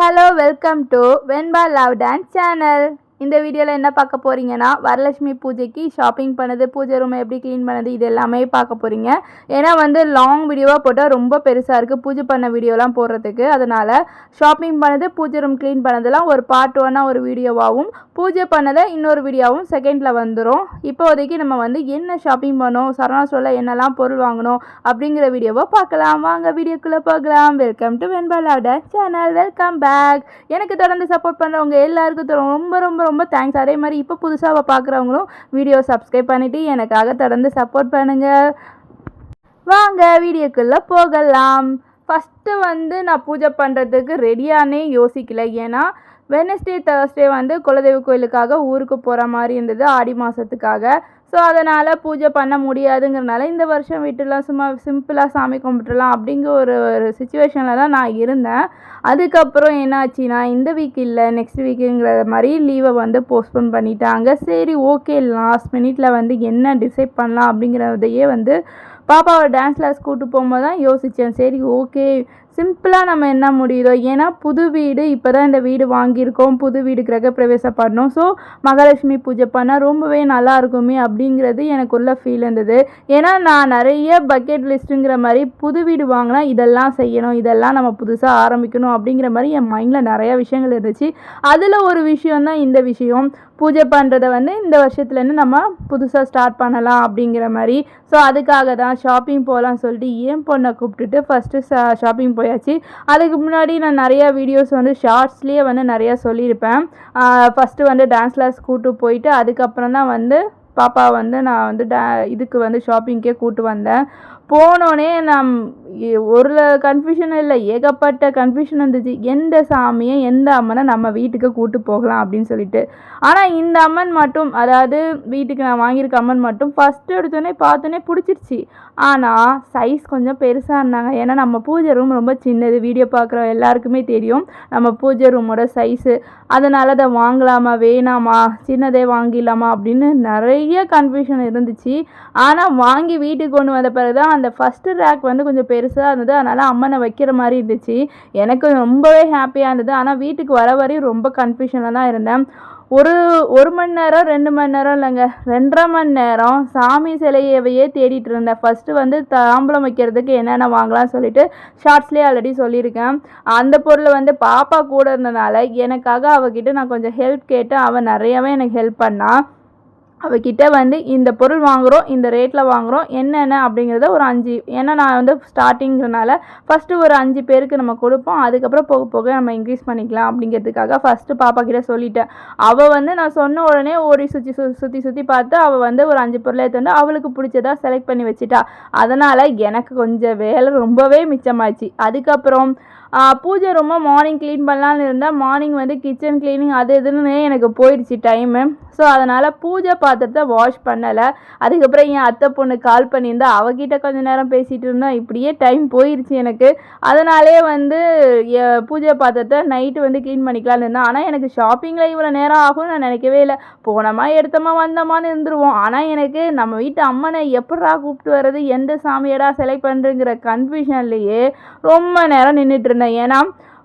Hello, welcome to Venba Love Dance channel. இந்த வீடியோவில் என்ன பார்க்க போகிறீங்கன்னா வரலட்சுமி பூஜைக்கு ஷாப்பிங் பண்ணது, பூஜை ரூமை எப்படி க்ளீன் பண்ணது, இது எல்லாமே பார்க்க போகிறீங்க. ஏன்னா லாங் வீடியோவாக போட்டால் ரொம்ப பெருசாக இருக்குது பூஜை பண்ண வீடியோலாம் போடுறதுக்கு. அதனால் ஷாப்பிங் பண்ணது, பூஜை ரூம் க்ளீன் பண்ணதெல்லாம் ஒரு பார்ட் 1 ஒரு வீடியோவாகவும், பூஜை பண்ணதை இன்னொரு வீடியோவும் செகண்டில் வந்துடும். இப்போதைக்கு நம்ம என்ன ஷாப்பிங் பண்ணோம், சரவணா ஸ்டோரில் என்னெல்லாம் பொருள் வாங்கணும் அப்படிங்கிற வீடியோவை பார்க்கலாம். வாங்க வீடியோக்குள்ளே போகலாம். Welcome to Venba love dance channel. Welcome back. எனக்கு தொடர்ந்து சப்போர்ட் பண்ணுறவங்க எல்லாருக்கும் ரொம்ப ரொம்ப ரொம்ப தேங்க்ஸ். அதே மாதிரி இப்போ புதுசாக பார்க்குறவங்களும் வீடியோ சப்ஸ்கிரைப் பண்ணிவிட்டு எனக்காக தொடர்ந்து சப்போர்ட் பண்ணுங்கள். வாங்க வீடியோக்குள்ளே போகலாம். ஃபஸ்ட்டு நான் பூஜை பண்ணுறதுக்கு ரெடியானே யோசிக்கல. ஏன்னா வெனஸ்டே தேர்ஸ்டே குலதெய்வ கோயிலுக்காக ஊருக்கு போகிற மாதிரி இருந்தது, ஆடி மாதத்துக்காக. ஸோ அதனால் பூஜை பண்ண முடியாதுங்கிறனால இந்த வருஷம் வீட்டுலாம் சும்மா சிம்பிளாக சாமி கும்பிட்டுலாம் அப்படிங்கிற ஒரு சுச்சுவேஷனில் தான் நான் இருந்தேன். அதுக்கப்புறம் என்னாச்சுன்னா இந்த வீக் இல்லை நெக்ஸ்ட் வீக்குங்கிற மாதிரி லீவை போஸ்ட்போன் பண்ணிட்டாங்க. சரி ஓகே, லாஸ்ட் மினிட்ல என்ன டிசைட் பண்ணலாம் அப்படிங்கிறதையே பாப்பாவை டான்ஸ் கிளாஸ் கூட்டு போகும்போது தான் யோசித்தேன். சரி ஓகே, சிம்பிளாக நம்ம என்ன முடியுதோ. ஏன்னா புது வீடு, இப்போ தான் இந்த வீடு வாங்கியிருக்கோம், புது வீடு கிரகப்பிரவேசம் பண்ணோம். ஸோ மகாலட்சுமி பூஜை பண்ணால் ரொம்பவே நல்லா இருக்குமே அப்படிங்கிறது எனக்குள்ள ஃபீல் இருந்தது. ஏன்னா நான் நிறைய பக்கெட் லிஸ்ட்டுங்கிற மாதிரி புது வீடு வாங்கினா இதெல்லாம் செய்யணும், இதெல்லாம் நம்ம புதுசாக ஆரம்பிக்கணும் அப்படிங்கிற மாதிரி என் மைண்டில் நிறையா விஷயங்கள் இருந்துச்சு. அதில் ஒரு விஷயம் தான் இந்த விஷயம். பூஜை பண்ணுறதை இந்த வருஷத்துலேருந்து நம்ம புதுசாக ஸ்டார்ட் பண்ணலாம் அப்படிங்கிற மாதிரி. ஸோ அதுக்காக தான் ஷாப்பிங் போகலான்னு சொல்லிட்டு என் பொண்ணை கூப்பிட்டுட்டு ஃபஸ்ட்டு ஷாப்பிங் போயாச்சு. அதுக்கு முன்னாடி நான் நிறையா வீடியோஸ் ஷார்ட்ஸ்லேயே நிறையா சொல்லியிருப்பேன். ஃபஸ்ட்டு டான்ஸ் கிளாஸ் கூப்பிட்டு போயிட்டு அதுக்கப்புறம் தான் பாப்பா நான் இதுக்கு ஷாப்பிங்க்கே கூப்பிட்டு வந்தேன். போனோடனே ஒரு கன்ஃபியூஷன் இல்லை, ஏகப்பட்ட கன்ஃபியூஷன் இருந்துச்சு. எந்த சாமியை எந்த அம்மனை நம்ம வீட்டுக்கு கூப்பிட்டு போகலாம் அப்படின்னு சொல்லிட்டு. ஆனால் இந்த அம்மன் மட்டும், அதாவது வீட்டுக்கு நான் வாங்கியிருக்க அம்மன் மட்டும் ஃபஸ்ட்டு எடுத்தோடனே பார்த்தோன்னே பிடிச்சிருச்சு. ஆனால் சைஸ் கொஞ்சம் பெருசாக இருந்தாங்க. ஏன்னா நம்ம பூஜை ரூம் ரொம்ப சின்னது, வீடியோ பார்க்குற எல்லாருக்குமே தெரியும் நம்ம பூஜை ரூமோட சைஸு. அதனால் அதை வாங்கலாமா வேணாமா, சின்னதே வாங்கிடலாமா அப்படின்னு நிறைய கன்ஃபியூஷன் இருந்துச்சு. ஆனால் வாங்கி வீட்டுக்கு கொண்டு வந்த பிறகு தான் அந்த ஃபஸ்ட்டு ரேக் கொஞ்சம் பெருசாக இருந்தது. அதனால் அம்மனை வைக்கிற மாதிரி இருந்துச்சு. எனக்கு ரொம்பவே ஹாப்பியாக இருந்தது. ஆனால் வீட்டுக்கு வர வரையும் ரொம்ப கன்ஃபியூஷனில் தான் இருந்தேன். ஒரு மணி நேரம் 2 மணி நேரம் இல்லைங்க, 2.5 மணி நேரம் சாமி சிலையவையே தேடிட்டு இருந்தேன். ஃபஸ்ட்டு தாம்பலம் வைக்கிறதுக்கு என்னென்ன வாங்கலாம்னு சொல்லிட்டு ஷார்ட்ஸ்லேயே ஆல்ரெடி சொல்லியிருக்கேன். அந்த பொருளை பாப்பா கூட இருந்தனால எனக்காக அவகிட்ட நான் கொஞ்சம் ஹெல்ப் கேட்டேன். அவள் நிறையாவே எனக்கு ஹெல்ப் பண்ணா. அவகிட்ட இந்த பொருள் வாங்குகிறோம், இந்த ரேட்டில் வாங்குகிறோம், என்னென்ன அப்படிங்கிறத ஒரு 5, ஏன்னா நான் ஸ்டார்டிங்கிறனால ஃபஸ்ட்டு ஒரு 5 பேருக்கு நம்ம கொடுப்போம். அதுக்கப்புறம் போக போக நம்ம இன்க்ரீஸ் பண்ணிக்கலாம் அப்படிங்கிறதுக்காக ஃபஸ்ட்டு பாப்பா கிட்ட சொல்லிட்டேன். அவள் நான் சொன்ன உடனே ஓடி சுற்றி பார்த்து அவள் ஒரு 5 பொருளை எடுத்து அவளுக்கு பிடிச்சதா செலக்ட் பண்ணி வச்சுட்டா. அதனால் எனக்கு கொஞ்சம் வேலை ரொம்பவே மிச்சமாச்சு. அதுக்கப்புறம் பூஜை ரொம்ப மார்னிங் க்ளீன் பண்ணலான்னு இருந்தால் மார்னிங் கிச்சன் க்ளீனிங் அது இதுன்னு எனக்கு போயிடுச்சு டைமு. ஸோ அதனால் பூஜை பாத்திரத்தை வாஷ் பண்ணலை. அதுக்கப்புறம் என் அத்தை பொண்ணு கால் பண்ணியிருந்தா, அவகிட்ட கொஞ்சம் நேரம் பேசிகிட்டு இருந்தேன். இப்படியே டைம் போயிடுச்சு எனக்கு. அதனாலே பூஜை பாத்திரத்தை நைட்டு க்ளீன் பண்ணிக்கலான்னு இருந்தேன். ஆனால் எனக்கு ஷாப்பிங்கில் இவ்வளோ நேரம் ஆகும்னு நான் நினைக்கவே இல்லை. போனோமா எடுத்தோமா வந்தோமான்னு இருந்துருவோம். ஆனால் எனக்கு நம்ம வீட்டு அம்மனை எப்படா கூப்பிட்டு வர்றது, எந்த சாமியடா செலக்ட் பண்ணுறங்கிற கன்ஃபியூஷன்லேயே ரொம்ப நேரம் நின்றுட்டு இருந்தேன். ஏன்னா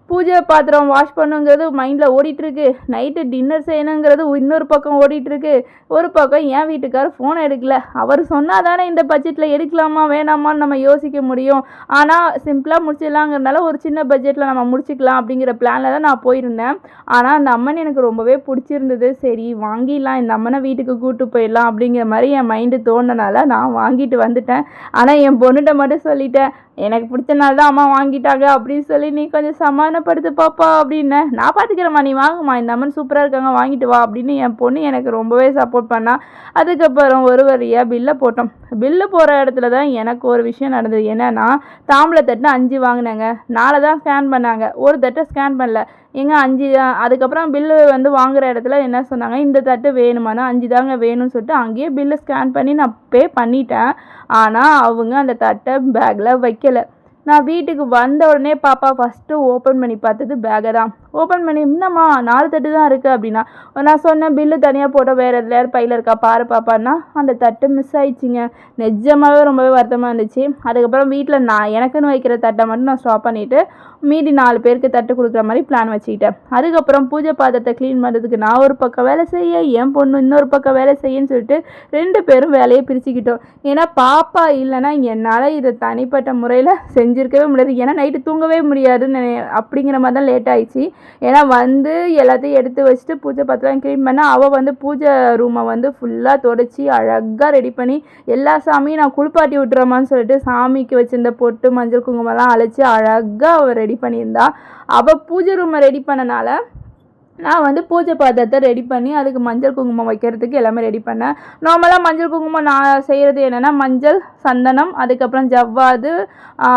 பூஜை பாத்திரம் வாஷ் பண்ணுங்கிறது மைண்டில் ஓடிட்டுருக்கு, நைட்டு டின்னர் செய்யணுங்கிறது இன்னொரு பக்கம் ஓடிட்டுருக்கு. ஒரு பக்கம் என் வீட்டுக்காரர் ஃபோன் எடுக்கல. அவர் சொன்னால் தானே இந்த பட்ஜெட்டில் எடுக்கலாமா வேணாமான்னு நம்ம யோசிக்க முடியும். ஆனால் சிம்பிளாக முடிச்சிடலாங்கிறதுனால ஒரு சின்ன பட்ஜெட்டில் நம்ம முடிச்சிக்கலாம் அப்படிங்கிற பிளானில் தான் நான் போயிருந்தேன். ஆனால் அந்த அம்மன் எனக்கு ரொம்பவே பிடிச்சிருந்தது. சரி வாங்கிடலாம், இந்த அம்மனை வீட்டுக்கு கூப்பிட்டு போயிடலாம் அப்படிங்கிற மாதிரி என் மைண்டு தோணுனால நான் வாங்கிட்டு வந்துட்டேன். ஆனால் என் பொண்ணுகிட்ட மட்டும் சொல்லிட்டேன், எனக்கு பிடிச்சனால தான் அம்மா வாங்கிட்டாங்க அப்படின்னு சொல்லி நீ கொஞ்சம் சமாதானப்படுத்து பாப்பா அப்படின்னு. நான் பார்த்துக்கிறேம்மா, நீ வாங்குமா, இந்த அம்மன் சூப்பராக இருக்காங்க வாங்கிட்டு வா அப்படின்னு என் பொண்ணு எனக்கு ரொம்பவே சப்போர்ட் பண்ணா. அதுக்கப்புறம் ஒரு வழியாக பில்லை போட்டோம். பில்லு போகிற இடத்துல தான் எனக்கு ஒரு விஷயம் நடந்தது. என்னென்னா தாம்பளை தட்டு 5 வாங்கினாங்க, 4 தான் ஸ்கேன் பண்ணாங்க, ஒரு தட்டை ஸ்கேன் பண்ணல. எங்க 5 தான். அதுக்கப்புறம் பில்லு வாங்குகிற இடத்துல என்ன சொன்னாங்க, இந்த தட்டு வேணுமானா 5 தாங்க வேணும்னு சொல்லிட்டு அங்கேயே பில்லு ஸ்கேன் பண்ணி நான் பே பண்ணிட்டேன். ஆனால் அவங்க அந்த தட்டை பேக்கில் வைக்கலை. நான் வீட்டுக்கு வந்த உடனே பாப்பா ஃபஸ்ட்டு ஓப்பன் பண்ணி பார்த்தது பேக்கை தான். ஓப்பன் பண்ணி என்னம்மா 4 தட்டு தான் இருக்குது அப்படின்னா. நான் சொன்னேன் பில்லு தனியாக போட்டால் வேறு எதுலையாவது பையில் இருக்கா பாரு பாப்பான்னா, அந்த தட்டு மிஸ் ஆயிடுச்சிங்க. நிஜமாகவே ரொம்பவே வருத்தமாக இருந்துச்சு. அதுக்கப்புறம் வீட்டில் நான் எனக்குன்னு வைக்கிற தட்டை மட்டும் நான் ஸ்டாப் பண்ணிவிட்டு மீதி 4 பேருக்கு தட்டு கொடுக்குற மாதிரி பிளான் வச்சுக்கிட்டேன். அதுக்கப்புறம் பூஜை பாத்திரத்தை க்ளீன் பண்ணுறதுக்கு நான் ஒரு பக்கம் வேலை செய்ய, என் பொண்ணு இன்னொரு பக்கம் வேலை செய்யன்னு சொல்லிட்டு 2 பேரும் வேலையை பிரிச்சுக்கிட்டோம். ஏன்னா பாப்பா இல்லைன்னா என்னால் இதை தனிப்பட்ட முறையில் செஞ்சுருக்கவே முடியாது. ஏன்னா நைட்டு தூங்கவே முடியாதுன்னு அப்படிங்கிற மாதிரி தான் லேட் ஆயிடுச்சு. ஏன்னா வந்து எல்லாத்தையும் எடுத்து வச்சுட்டு பூஜை பாத்திரம் க்ளீன் பண்ண அவள் வந்து பூஜை ரூமை வந்து ஃபுல்லாக தொடச்சி அழகாக ரெடி பண்ணி எல்லா சாமியும் நான் குளிப்பாட்டி விட்டுறோமான்னு சொல்லிட்டு சாமிக்கு வச்சிருந்த பொட்டு மஞ்சள் குங்குமம்லாம் அழைச்சி அழகாக அவள் ரெடி பண்ணியிருந்தா. அவள் பூஜை ரூமை ரெடி பண்ணனால நான் வந்து பூஜை பாத்திரத்தை ரெடி பண்ணி அதுக்கு மஞ்சள் குங்குமம் வைக்கிறதுக்கு எல்லாமே ரெடி பண்ணேன். நார்மலாக மஞ்சள் குங்குமம் நான் செய்கிறது என்னென்னா மஞ்சள், சந்தனம், அதுக்கப்புறம் ஜவ்வாது,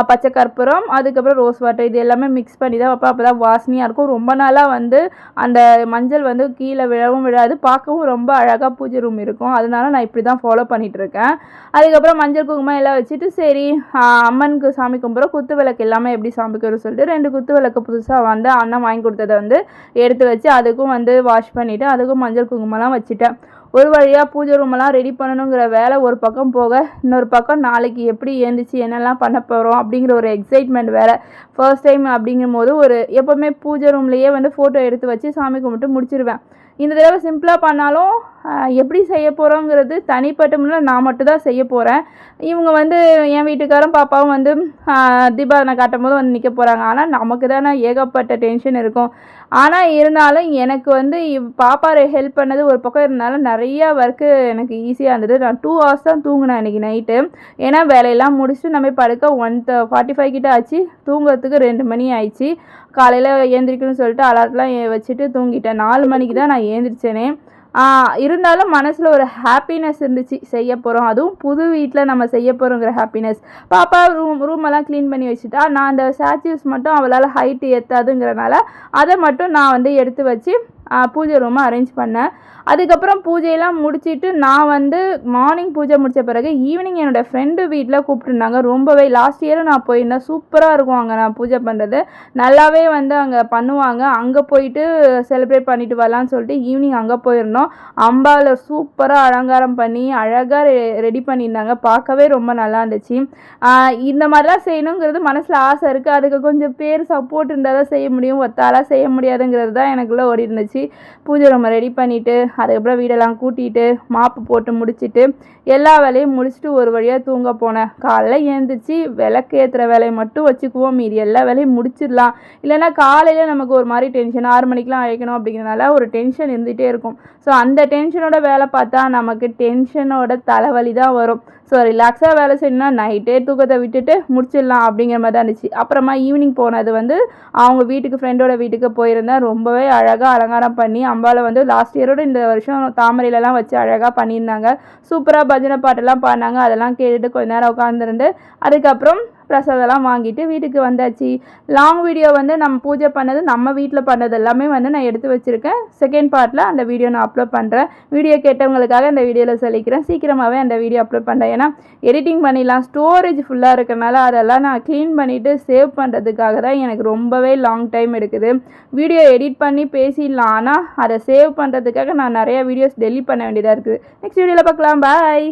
பச்சை கற்பூரம், அதுக்கப்புறம் ரோஸ் வாட்டர் இது எல்லாமே மிக்ஸ் பண்ணி தான் வைப்பேன். அப்போ தான் வாசனையாக இருக்கும். ரொம்ப நாளாக வந்து அந்த மஞ்சள் வந்து கீழே விழவும் விழாது, பார்க்கவும் ரொம்ப அழகாக பூஜை ரூம் இருக்கும். அதனால நான் இப்படி தான் ஃபாலோ பண்ணிகிட்ருக்கேன். அதுக்கப்புறம் மஞ்சள் குங்குமம் எல்லாம் வச்சுட்டு சரி அம்மனுக்கு சாமி கும்பிட்றோம். குத்து விளக்கு எல்லாமே எப்படி சாமிக்குன்னு சொல்லிட்டு 2 குத்து விளக்கு புதுசாக வந்து அண்ணன் வாங்கி கொடுத்ததை வந்து எடுத்து வச்சு அதுக்கும் வந்து வாஷ் பண்ணிவிட்டு அதுக்கும் மஞ்சள் குங்குமம்லாம் வச்சுட்டேன். ஒரு வழியாக பூஜை ரூமெல்லாம் ரெடி பண்ணணுங்கிற வேலை ஒரு பக்கம் போக, இன்னொரு பக்கம் நாளைக்கு எப்படி எழுந்திரிச்சு என்னெல்லாம் பண்ண போகிறோம் அப்படிங்கிற ஒரு எக்ஸைட்மெண்ட் வேறு. ஃபர்ஸ்ட் டைம் அப்படிங்கும் போது எப்போவுமே பூஜை ரூம்லேயே வந்து ஃபோட்டோ எடுத்து வச்சு சாமி கும்பிட்டு முடிச்சிடுவேன். இந்த தடவை சிம்பிளாக பண்ணாலும் எப்படி செய்ய போகிறோங்கிறது தனிப்பட்ட முறையில் நான் மட்டும்தான் செய்ய போகிறேன். இவங்க வந்து என் வீட்டுக்காரும் பாப்பாவும் வந்து தீபாவளி காட்டும் போது வந்து நிற்க போகிறாங்க. ஆனால் நமக்கு தானே ஏகப்பட்ட டென்ஷன் இருக்கும். ஆனால் இருந்தாலும் எனக்கு வந்து பாப்பா ஹெல்ப் பண்ணது ஒரு பக்கம் இருந்தாலும் நிறையா ஒர்க்கு எனக்கு ஈஸியாக இருந்தது. நான் 2 hours தான் தூங்கினேன் இன்றைக்கி நைட்டு. ஏன்னா வேலையெல்லாம் முடிச்சுட்டு நம்ம படுக்க 1:45 கிட்ட ஆச்சு. தூங்குறதுக்கு 2 மணி ஆயிடுச்சு. காலையில் ஏந்திரிக்கணும்னு சொல்லிட்டு அலாரம்லாம் வச்சுட்டு தூங்கிட்டேன். 4 மணிக்கு தான் நான் ஏந்திரிச்சேனே. இருந்தாலும் மனசில் ஒரு ஹாப்பினஸ் இருந்துச்சு. செய்ய போகிறோம், அதுவும் புது வீட்டில் நம்ம செய்ய போகிறோங்கிற ஹாப்பினஸ். பாப்பா ரூமெல்லாம் க்ளீன் பண்ணி வச்சுட்டா. நான் அந்த ஸ்டாச்சுஸ் மட்டும் அவளால் ஹைட்டு ஏற்றாதுங்கிறனால அதை மட்டும் நான் வந்து எடுத்து வச்சு பூஜை ரூமை அரேஞ்ச் பண்ணேன். அதுக்கப்புறம் பூஜையெல்லாம் முடிச்சுட்டு நான் வந்து மார்னிங் பூஜை முடித்த பிறகு ஈவினிங் என்னோடய ஃப்ரெண்டு வீட்டில் கூப்பிட்டுருந்தாங்க. ரொம்பவே லாஸ்ட் இயரும் நான் போயிருந்தேன். சூப்பராக இருக்கும் அங்கே நான் பூஜை பண்ணுறது. நல்லாவே வந்து அங்கே பண்ணுவாங்க. அங்கே போயிட்டு செலிப்ரேட் பண்ணிட்டு வரலான்னு சொல்லிட்டு ஈவினிங் அங்கே போயிருந்தோம். அம்பாவில் சூப்பராக அலங்காரம் பண்ணி அழகாக ரெடி பண்ணியிருந்தாங்க. பார்க்கவே ரொம்ப நல்லா இருந்துச்சு. இந்த மாதிரிலாம் செய்யணுங்கிறது மனசில் ஆசை இருக்குது. அதுக்கு கொஞ்சம் பேர் சப்போர்ட் இருந்தால் தான் செய்ய முடியும். ஒத்தாலாக செய்ய முடியாதுங்கிறது தான் எனக்குள்ளே ஓடி இருந்துச்சு. பூஜை ரூமை ரெடி பண்ணிவிட்டு அதுக்கப்புறம் வீடெல்லாம் கூட்டிகிட்டு மாப்பு போட்டு முடிச்சுட்டு எல்லா வேலையும் முடிச்சுட்டு ஒரு வழியாக தூங்க போனேன். காலைல எழுந்திரிச்சு விளக்கு ஏற்றுற வேலையை மட்டும் வச்சுக்குவோம், மீதி எல்லா வேலையும் முடிச்சிடலாம். இல்லைன்னா காலையில் நமக்கு ஒரு மாதிரி டென்ஷன் 6 மணிக்கெலாம் அழைக்கணும் அப்படிங்கிறனால ஒரு டென்ஷன் இருந்துகிட்டே இருக்கும். ஸோ அந்த டென்ஷனோட வேலை பார்த்தா நமக்கு டென்ஷனோட தலைவலி தான் வரும். ஸோ ரிலாக்ஸாக வேலை செய்யணும்னா நைட்டே தூக்கத்தை விட்டுட்டு முடிச்சிடலாம் அப்படிங்கிற மாதிரி தான் இருந்துச்சு. அப்புறமா ஈவினிங் போனது வந்து அவங்க வீட்டுக்கு ஃப்ரெண்டோட வீட்டுக்கு போயிருந்தேன். ரொம்பவே அழகாக அலங்காரம் பண்ணி அம்பாவில் வந்து லாஸ்ட் இயரோட இந்த வருஷம் தாமரையிலலாம் வச்சு அழகாக பண்ணியிருந்தாங்க. சூப்பராக பஜனை பாட்டெல்லாம் பாடினாங்க. அதெல்லாம் கேட்டுட்டு கொஞ்ச நேரம் உட்காந்துருந்து அதுக்கப்புறம் பிரசாதெல்லாம் வாங்கிட்டு வீட்டுக்கு வந்தாச்சு. லாங் வீடியோ வந்து நம்ம பூஜை பண்ணது நம்ம வீட்டில் பண்ணது எல்லாமே வந்து நான் எடுத்து வச்சுருக்கேன். செகண்ட் பார்ட்டில் அந்த வீடியோ நான் அப்லோட் பண்ணுறேன். வீடியோ கேட்டவங்களுக்காக இந்த வீடியோவில் சொல்லிக்கிறேன். சீக்கிரமாகவே அந்த வீடியோ அப்லோட் பண்ணுறேன். ஏன்னா எடிட்டிங் பண்ணிடலாம், ஸ்டோரேஜ் ஃபுல்லாக இருக்கிறனால அதெல்லாம் நான் க்ளீன் பண்ணிவிட்டு சேவ் பண்ணுறதுக்காக தான் எனக்கு ரொம்பவே லாங் டைம் எடுக்குது. வீடியோ எடிட் பண்ணி பேசிடலாம், ஆனால் அதை சேவ் பண்ணுறதுக்காக நான் நிறையா வீடியோஸ் டெலீட் பண்ண வேண்டியதாக இருக்குது. நெக்ஸ்ட் வீடியோவில் பார்க்கலாம். பாய்.